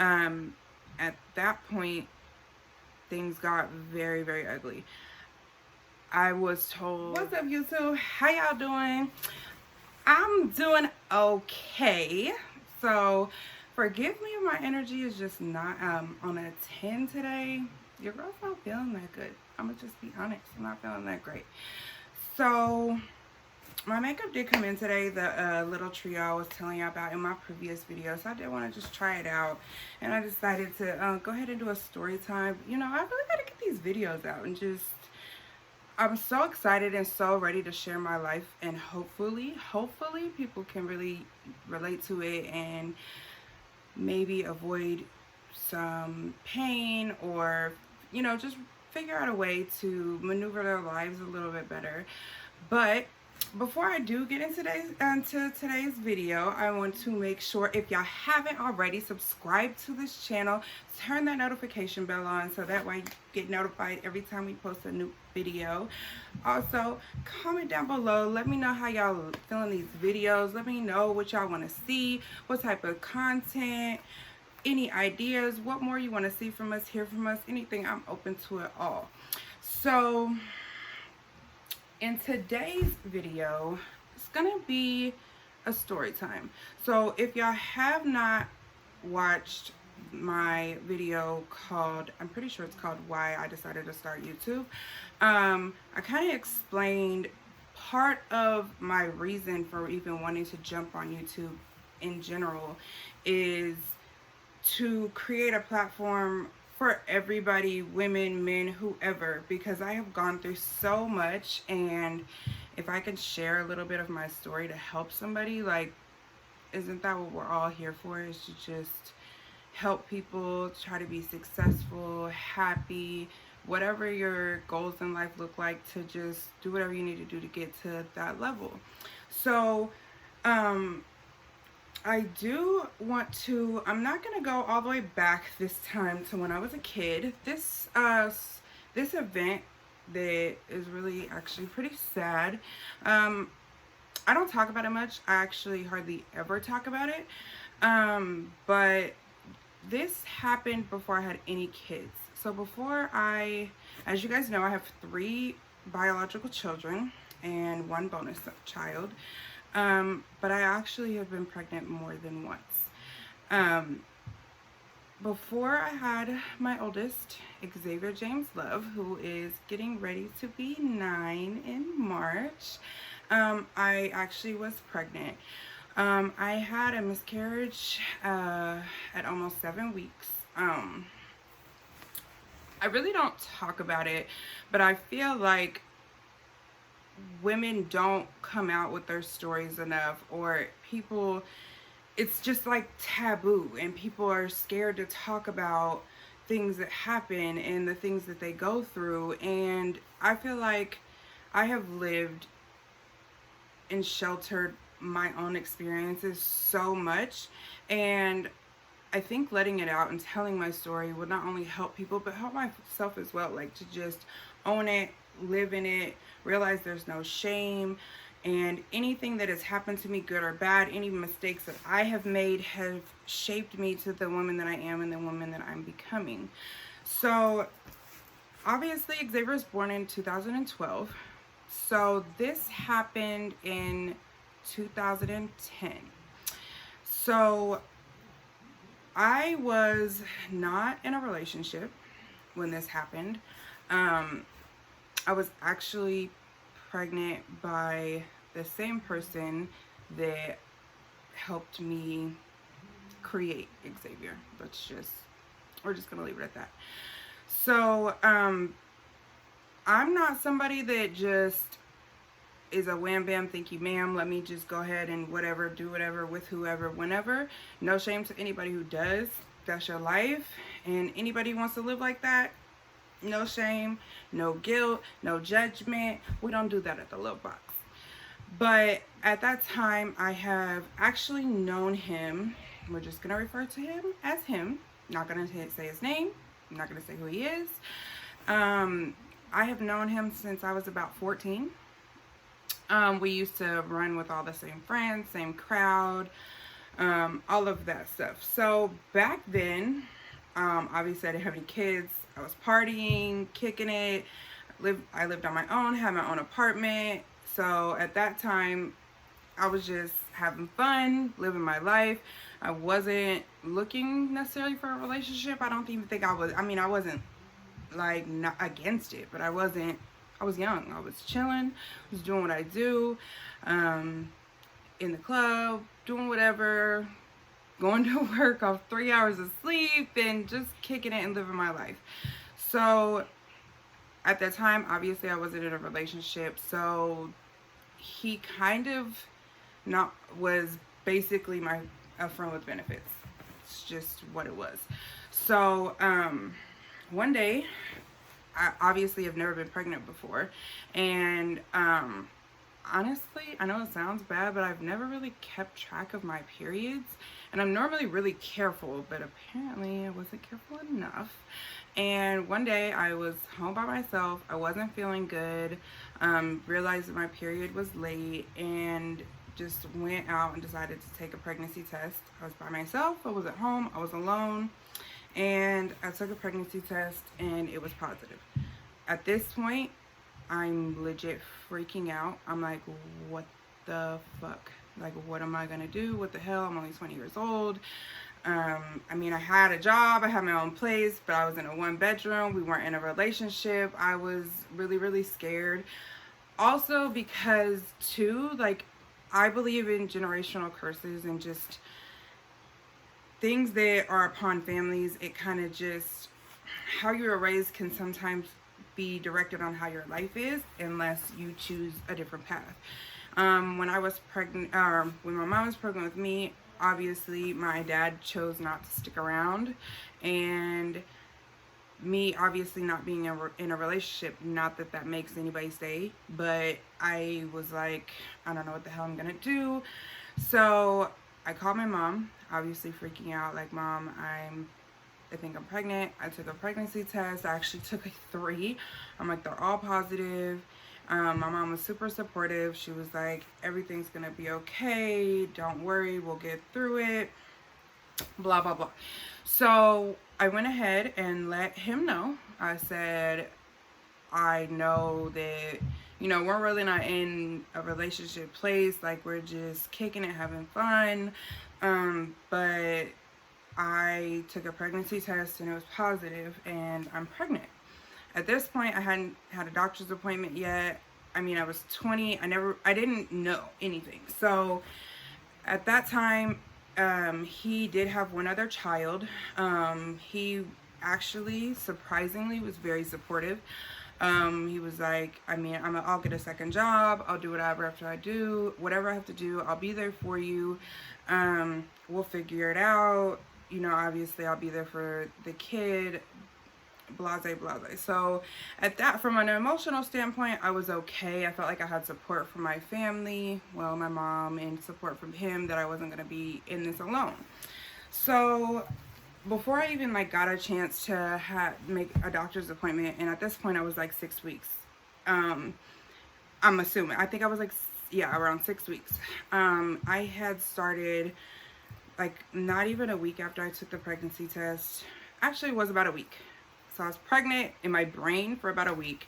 At that point, things got very, very ugly. I was told, what's up, YouTube? How y'all doing? I'm doing okay. So, forgive me if my energy is just not on a 10 today. Your girl's not feeling that good. I'm gonna just be honest. I'm not feeling that great. So, my makeup did come in today, the little trio I was telling you about in my previous video. So I did want to just try it out, and I decided to go ahead and do a story time. You know, I really got to get these videos out and just, I'm so excited and so ready to share my life, and hopefully people can really relate to it and maybe avoid some pain, or, you know, just figure out a way to maneuver their lives a little bit better. But before I do get into today's video, I want to make sure, if y'all haven't already, subscribe to this channel, turn that notification bell on so that way you get notified every time we post a new video. Also, comment down below, let me know how y'all feeling these videos. Let me know what y'all want to see, what type of content, any ideas, what more you want to see from us, hear from us, anything. I'm open to it all. So in today's video, it's gonna be a story time. So if y'all have not watched my video called, I'm pretty sure it's called Why I Decided to Start YouTube, I kind of explained part of my reason for even wanting to jump on YouTube in general is to create a platform for everybody, women, men, whoever, because I have gone through so much, and if I can share a little bit of my story to help somebody, like, isn't that what we're all here for, is to just help people try to be successful, happy, whatever your goals in life look like, to just do whatever you need to do to get to that level. So I do want to, I'm not going to go all the way back this time to when I was a kid. This event that is really actually pretty sad. I don't talk about it much. I actually hardly ever talk about it. But this happened before I had any kids. So before as you guys know, I have 3 biological children and 1 bonus child. But I actually have been pregnant more than once. Before I had my oldest, Xavier James Love, who is getting ready to be 9 in March, I actually was pregnant. I had a miscarriage at almost 7 weeks. I really don't talk about it, but I feel like women don't come out with their stories enough, or people, it's just like taboo, and people are scared to talk about things that happen and the things that they go through. And I feel like I have lived and sheltered my own experiences so much, and I think letting it out and telling my story would not only help people but help myself as well, like to just own it, live in it, realize there's no shame, and anything that has happened to me, good or bad, any mistakes that I have made have shaped me to the woman that I am and the woman that I'm becoming. So obviously Xavier was born in 2012, so this happened in 2010. So I was not in a relationship when this happened. I was actually pregnant by the same person that helped me create Xavier. We're just gonna leave it at that. So I'm not somebody that just is a wham bam thank you ma'am, let me just go ahead and whatever, do whatever with whoever, whenever. No shame to anybody who does. That's your life, and anybody who wants to live like that, no shame, no guilt, no judgment. We don't do that at the Love Box. But at that time, I have actually known him. We're just gonna refer to him as him. Not gonna say his name. I'm not gonna say who he is. I have known him since I was about 14. We used to run with all the same friends, same crowd. all of that stuff. So back then, obviously I didn't have any kids. I was partying, kicking it. I lived on my own, had my own apartment. So at that time, I was just having fun, living my life. I wasn't looking necessarily for a relationship. I don't even think I was. I mean, I wasn't like not against it, but I was young. I was chilling, I was doing what I do, in the club, doing whatever, going to work off 3 hours of sleep and just kicking it and living my life. So at that time, obviously I wasn't in a relationship, so he kind of not was basically a friend with benefits. It's just what it was. So one day, I obviously have never been pregnant before, and honestly, I know it sounds bad, but I've never really kept track of my periods, and I'm normally really careful, but apparently I wasn't careful enough. And one day I was home by myself, I wasn't feeling good, realized that my period was late, and just went out and decided to take a pregnancy test. I was by myself, I was at home, I was alone, and I took a pregnancy test and it was positive. At this point, I'm legit freaking out. I'm like, what the fuck? Like, what am I gonna do? What the hell? I'm only 20 years old. I mean, I had a job, I had my own place, but I was in a 1-bedroom. We weren't in a relationship. I was really, really scared. Also because too, like, I believe in generational curses and just things that are upon families. It kind of just, how you were raised can sometimes be directed on how your life is unless you choose a different path. When I was pregnant, when my mom was pregnant with me, obviously my dad chose not to stick around, and me obviously not being in a relationship, not that that makes anybody stay, but I was like, I don't know what the hell I'm gonna do. So I called my mom, obviously freaking out, like, Mom, I think I'm pregnant. I took a pregnancy test. I actually took 3. I'm like, they're all positive. My mom was super supportive. She was like, everything's gonna be okay, don't worry, we'll get through it, blah blah blah. So I went ahead and let him know. I said, I know that, you know, we're really not in a relationship place, like, we're just kicking it, having fun, but I took a pregnancy test and it was positive and I'm pregnant. At this point, I hadn't had a doctor's appointment yet. I mean, I was 20. I didn't know anything. So at that time, he did have one other child. He actually, surprisingly, was very supportive. He was like, I mean, I'll get a second job. I'll do whatever I have to do. I'll be there for you. We'll figure it out. You know, obviously I'll be there for the kid, blase blase. So at that, from an emotional standpoint, I was okay. I felt like I had support from my family, well, my mom, and support from him, that I wasn't going to be in this alone. So before I even like got a chance to make a doctor's appointment, and at this point I was like 6 weeks, I'm assuming, I think I was like, yeah, around 6 weeks. I had started, like, not even a week after I took the pregnancy test. Actually, it was about a week. So I was pregnant in my brain for about a week.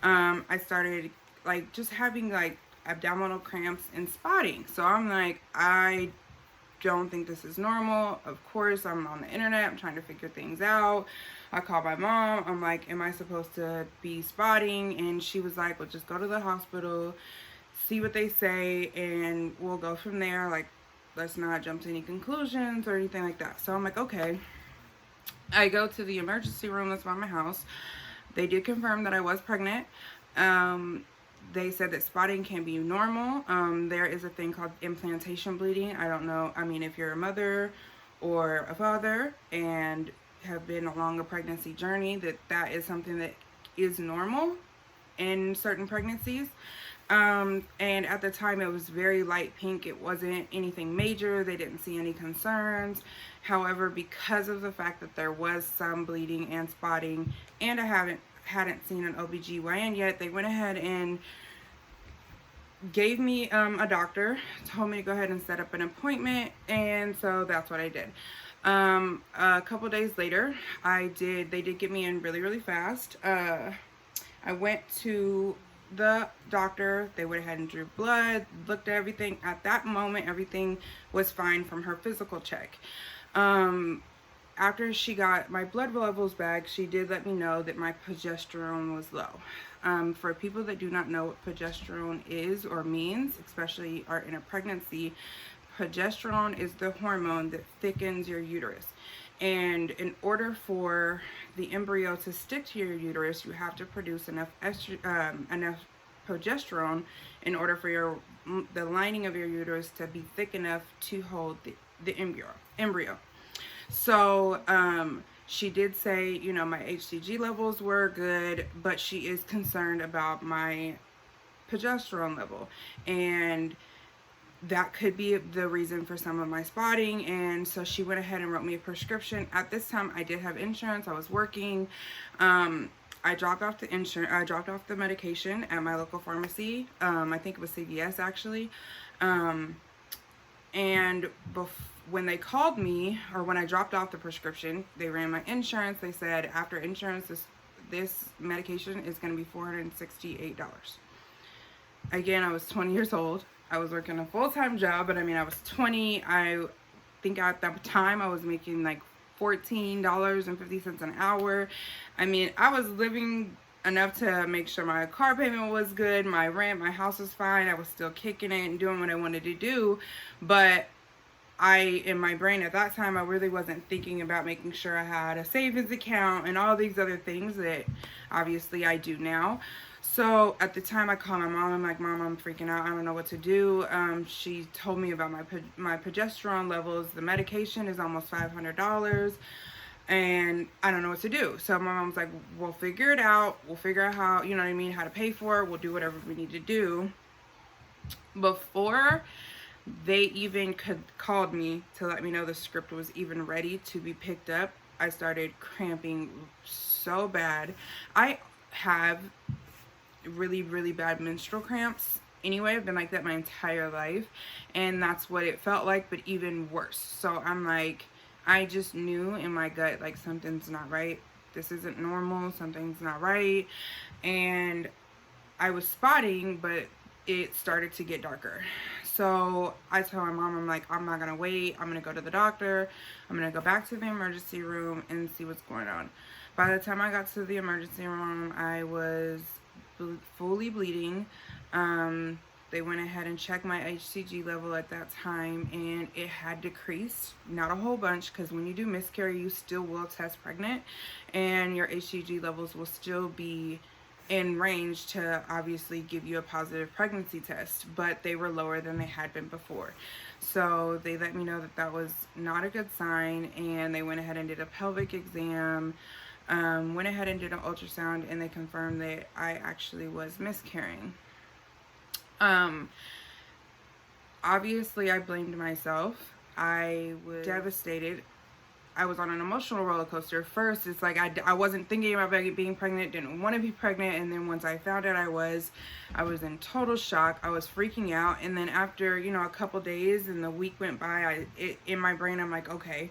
I started like just having like abdominal cramps and spotting. So I'm like, I don't think this is normal. Of course, I'm on the internet, I'm trying to figure things out. I called my mom. I'm like, am I supposed to be spotting? And she was like, well, just go to the hospital, see what they say, and we'll go from there. Like, let's not jump to any conclusions or anything like that. So I'm like, okay. I go to the emergency room that's by my house. They did confirm that I was pregnant. They said that spotting can be normal. There is a thing called implantation bleeding. I don't know. I mean, if you're a mother or a father and have been along a pregnancy journey, that is something that is normal in certain pregnancies. And at the time it was very light pink. It wasn't anything major. They didn't see any concerns. However, because of the fact that there was some bleeding and spotting, and I hadn't seen an OBGYN yet, they went ahead and gave me a doctor, told me to go ahead and set up an appointment, and so that's what I did. A couple days later, they did get me in really, really fast. I went to the doctor. They went ahead and drew blood, looked at everything. At that moment, everything was fine from her physical check. After she got my blood levels back, she did let me know that my progesterone was low. For people that do not know what progesterone is or means, especially are in a pregnancy, progesterone is the hormone that thickens your uterus. And in order for the embryo to stick to your uterus, you have to produce enough progesterone in order for the lining of your uterus to be thick enough to hold the embryo. So she did say, you know, my HCG levels were good, but she is concerned about my progesterone level, and that could be the reason for some of my spotting. And so she went ahead and wrote me a prescription. At this time, I did have insurance. I was working. I dropped off the medication at my local pharmacy. I think it was CVS actually. And when they called me, or when I dropped off the prescription, they ran my insurance. They said after insurance, this medication is going to be $468. Again, I was 20 years old. I was working a full-time job, but I mean, I was 20. I think at that time I was making like $14.50 an hour. I mean, I was living enough to make sure my car payment was good, my rent, my house was fine. I was still kicking it and doing what I wanted to do, but in my brain at that time, I really wasn't thinking about making sure I had a savings account and all these other things that obviously I do now. So at the time, I called my mom. I'm like, Mom, I'm freaking out. I don't know what to do. She told me about my progesterone levels. The medication is almost $500, and I don't know what to do. So my mom's like, we'll figure it out. We'll figure out how, you know what I mean, how to pay for it. We'll do whatever we need to do. Before they even called me to let me know the script was even ready to be picked up, I started cramping so bad. I have really, really bad menstrual cramps anyway. I've been like that my entire life, and that's what it felt like, but even worse. So I'm like, I just knew in my gut, like, something's not right. This isn't normal. Something's not right. And I was spotting, but it started to get darker. So I told my mom, I'm like, I'm not gonna wait. I'm gonna go to the doctor. I'm gonna go back to the emergency room and see what's going on. By the time I got to the emergency room, I was fully bleeding. They went ahead and checked my HCG level at that time, and it had decreased, not a whole bunch, because when you do miscarry, you still will test pregnant, and your HCG levels will still be in range to obviously give you a positive pregnancy test, but they were lower than they had been before. So they let me know that that was not a good sign, and they went ahead and did a pelvic exam, went ahead and did an ultrasound, and they confirmed that I actually was miscarrying. Obviously I blamed myself. I was devastated. I was on an emotional roller coaster. First, it's like I wasn't thinking about being pregnant, didn't want to be pregnant, and then once I found out I was in total shock. I was freaking out, and then after, you know, a couple days and the week went by, in my brain, I'm like, okay,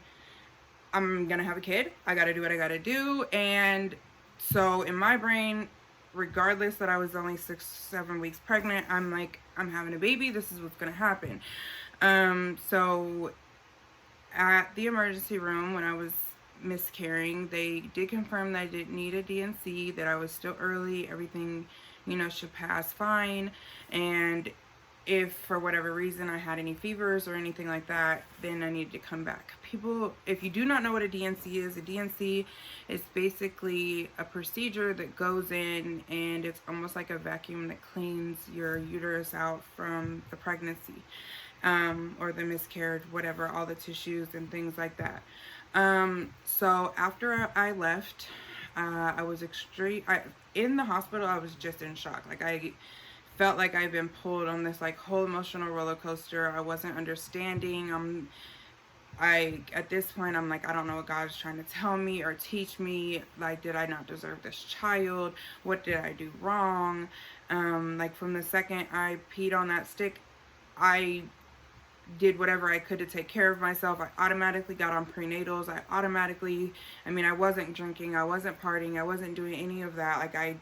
I'm gonna have a kid. I gotta do what I gotta do. And so in my brain, regardless that I was only 6-7 weeks pregnant, I'm like, I'm having a baby. This is what's gonna happen. So at the emergency room, when I was miscarrying, they did confirm that I didn't need a D&C, that I was still early, everything, you know, should pass fine, and if for whatever reason I had any fevers or anything like that, then I needed to come back. People, if you do not know what a D&C is basically a procedure that goes in, and it's almost like a vacuum that cleans your uterus out from the pregnancy, or the miscarriage, whatever, all the tissues and things like that. So after I left, I was in the hospital. I was just in shock. Like, I felt like I've been pulled on this like whole emotional roller coaster. I wasn't understanding. at this point, I'm like, I don't know what God is trying to tell me or teach me. Like, did I not deserve this child? What did I do wrong? Like, from the second I peed on that stick, I did whatever I could to take care of myself. I automatically got on prenatals. I wasn't drinking, I wasn't partying, I wasn't doing any of that. Like, I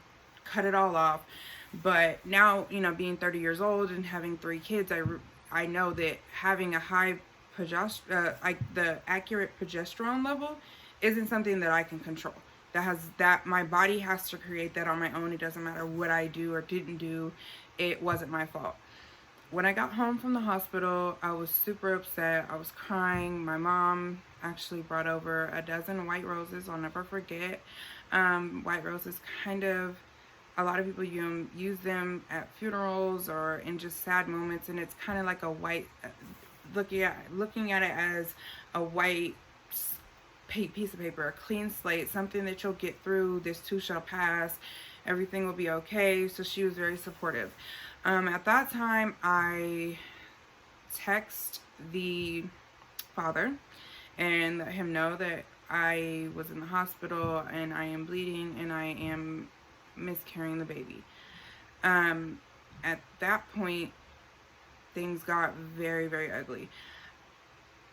cut it all off. But now, being 30 years old and having 3 kids, I know that having a high the accurate progesterone level isn't something that I can control. That my body has to create that on my own. It doesn't matter what I do or didn't do. It wasn't my fault. When I got home from the hospital, I was super upset. I was crying. My mom actually brought over a dozen white roses. I'll never forget. White roses, kind of, a lot of people use them at funerals or in just sad moments, and it's kind of like a white, looking at it as a white piece of paper, a clean slate, something that you'll get through. This too shall pass. Everything will be okay. So she was very supportive. At that time, I text the father and let him know that I was in the hospital and I am bleeding and I am miscarrying the baby. At that point, things got very, very ugly.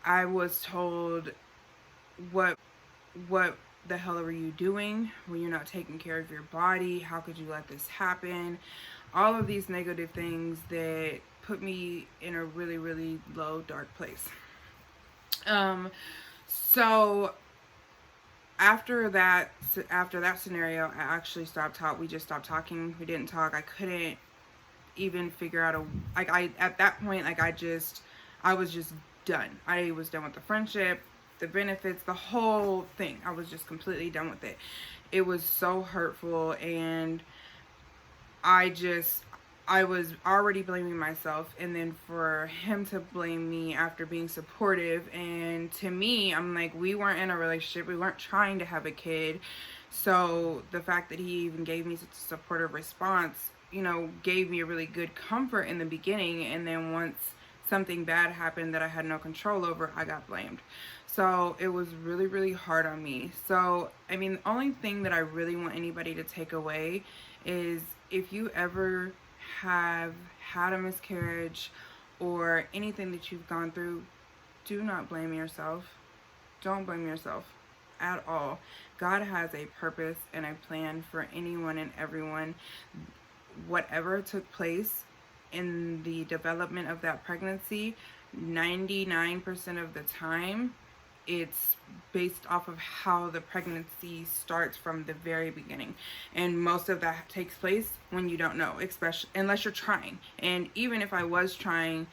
I was told, what the hell are you doing when you're not taking care of your body? How could you let this happen? All of these negative things that put me in a really, really low, dark place. So after that scenario, I actually stopped talking. We just stopped talking. We didn't talk. I couldn't even figure out at that point, I was just done. I was done with the friendship, the benefits, the whole thing. I was just completely done with it. It was so hurtful, and I was already blaming myself, and then for him to blame me after being supportive. And to me, I'm like, we weren't in a relationship, we weren't trying to have a kid. So the fact that he even gave me such a supportive response, gave me a really good comfort in the beginning. And then once something bad happened that I had no control over, I got blamed. So it was really, really hard on me. So, the only thing that I really want anybody to take away is, if you ever have had a miscarriage or anything that you've gone through, do not blame yourself. Don't blame yourself at all. God has a purpose and a plan for anyone and everyone. Whatever took place in the development of that pregnancy, 99% of the time, it's based off of how the pregnancy starts from the very beginning. And most of that takes place when you don't know, especially unless you're trying. And even if I was trying,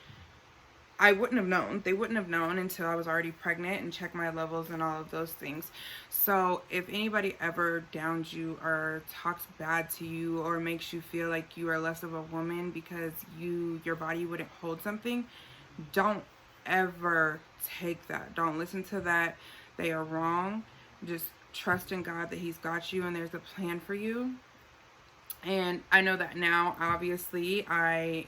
I wouldn't have known. They wouldn't have known until I was already pregnant and checked my levels and all of those things. So if anybody ever downs you or talks bad to you or makes you feel like you are less of a woman because your body wouldn't hold something, don't ever take that. Don't listen to that. They are wrong. Just trust in God that He's got you and there's a plan for you. And I know that now, obviously, I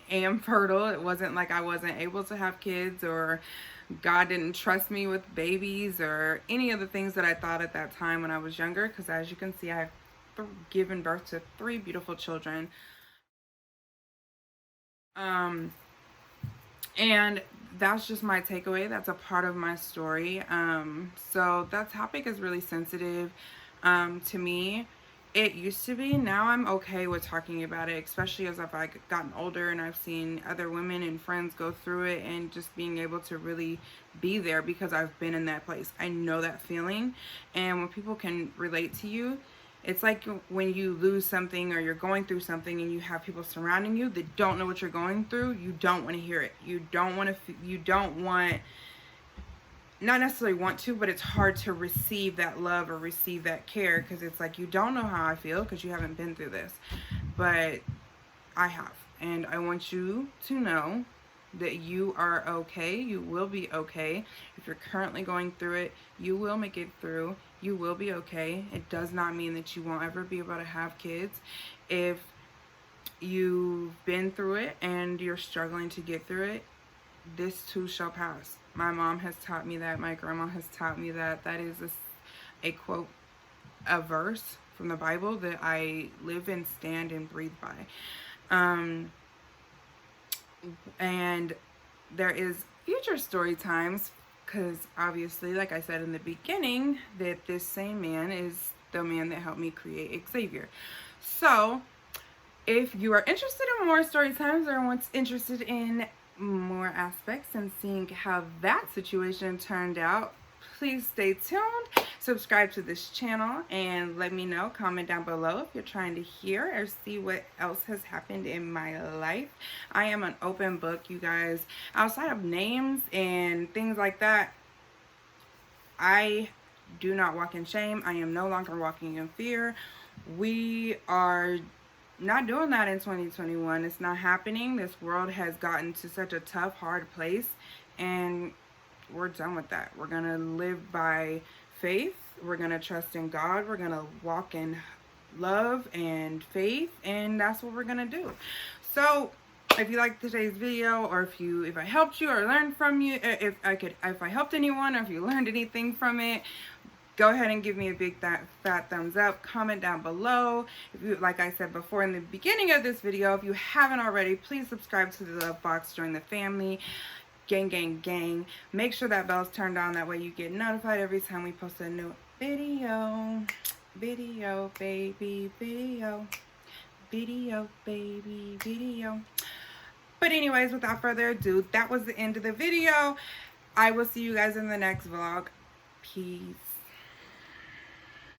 am fertile. It wasn't like I wasn't able to have kids or God didn't trust me with babies or any of the things that I thought at that time when I was younger. Because as you can see, I've given birth to 3 beautiful children. And that's just my takeaway. That's a part of my story. So that topic is really sensitive to me. It used to be. Now I'm okay with talking about it, especially as I've gotten older and I've seen other women and friends go through it, and just being able to really be there because I've been in that place. I know that feeling. And when people can relate to you, it's like when you lose something or you're going through something and you have people surrounding you that don't know what you're going through. You don't want to hear it. You don't want, not necessarily want to, but it's hard to receive that love or receive that care, because it's like, you don't know how I feel because you haven't been through this. But I have. And I want you to know that you are okay. You will be okay. If you're currently going through it, you will make it through. You will be okay. It does not mean that you won't ever be able to have kids. If you've been through it and you're struggling to get through it, this too shall pass. My mom has taught me that. My grandma has taught me that. That is a quote, a verse from the Bible that I live and stand and breathe by. And there is future story times, because obviously, like I said in the beginning, that this same man is the man that helped me create Xavier. So if you are interested in more story times, or once interested in more aspects and seeing how that situation turned out, please stay tuned. Subscribe to this channel and let me know. Comment down below if you're trying to hear or see what else has happened in my life. I am an open book, you guys. Outside of names and things like that, I do not walk in shame. I am no longer walking in fear. We are not doing that in 2021. It's not happening. This world has gotten to such a tough, hard place, and we're done with that. We're gonna live by faith. We're gonna trust in God. We're gonna walk in love and faith, and that's what we're gonna do. So if you liked today's video, or if I helped you or learned from you, if I helped anyone, or if you learned anything from it, go ahead and give me a big fat thumbs up. Comment down below. If you, like I said before in the beginning of this video, if you haven't already, please subscribe to the Love Box. Join the family. Gang, gang, gang. Make sure that bell's turned on. That way you get notified every time we post a new video. Video, baby, video. Video, baby, video. But anyways, without further ado, that was the end of the video. I will see you guys in the next vlog. Peace.